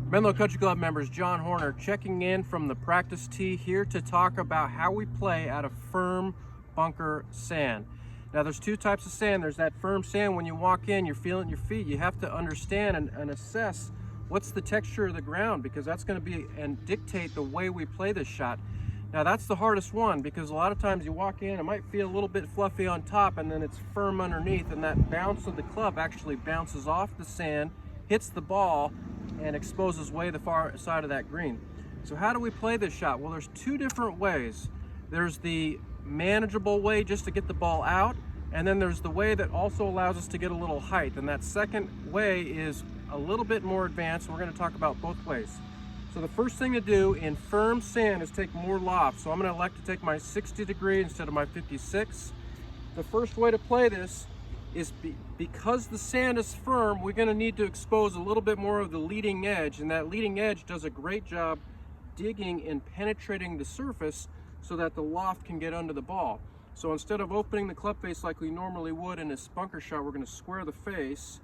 Menlo Country Club members, John Horner checking in from the practice tee here to talk about how we play out of firm bunker sand. Now there's two types of sand. There's that firm sand when you walk in, you're feeling your feet. You have to understand and assess what's the texture of the ground, because that's going to be and dictate the way we play this shot. Now that's the hardest one, because a lot of times you walk in, it might feel a little bit fluffy on top and then it's firm underneath, and that bounce of the club actually bounces off the sand, hits the ball, and exposes way the far side of that green. So how do we play this shot? Well, there's two different ways. There's the manageable way just to get the ball out, and then there's the way that also allows us to get a little height, and that second way is a little bit more advanced, and we're going to talk about both ways. So the first thing to do in firm sand is take more loft. So I'm going to elect to take my 60 degree instead of my 56. The first way to play this is because the sand is firm, we're going to need to expose a little bit more of the leading edge, and that leading edge does a great job digging and penetrating the surface so that the loft can get under the ball. So instead of opening the club face like we normally would in this bunker shot, we're going to square the face.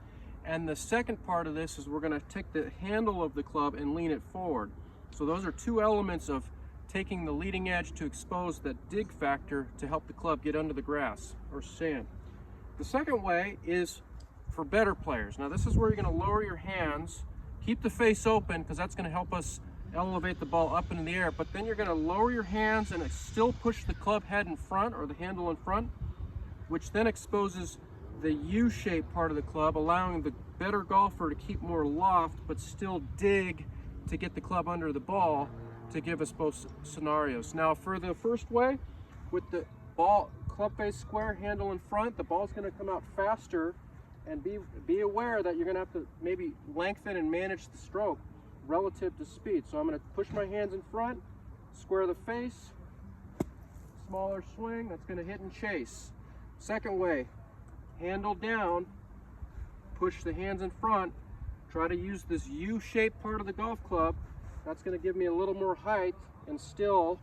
And the second part of this is we're going to take the handle of the club and lean it forward. So those are two elements of taking the leading edge to expose that dig factor to help the club get under the grass or sand. The second way is for better players. Now this is where you're going to lower your hands, keep the face open, because that's going to help us elevate the ball up into the air, but then you're going to lower your hands and still push the club head in front, or the handle in front, which then exposes the U-shaped part of the club, allowing the better golfer to keep more loft but still dig to get the club under the ball to give us both scenarios. Now for the first way, with the ball club face square, handle in front, the ball's going to come out faster, and be aware that you're going to have to maybe lengthen and manage the stroke relative to speed. So I'm going to push my hands in front, square the face, smaller swing, that's going to hit and chase. Second way, handle down, push the hands in front, try to use this U-shaped part of the golf club. That's going to give me a little more height and still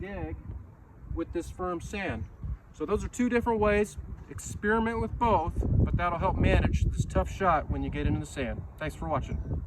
dig with this firm sand. So those are two different ways. Experiment with both, but that'll help manage this tough shot when you get into the sand. Thanks for watching.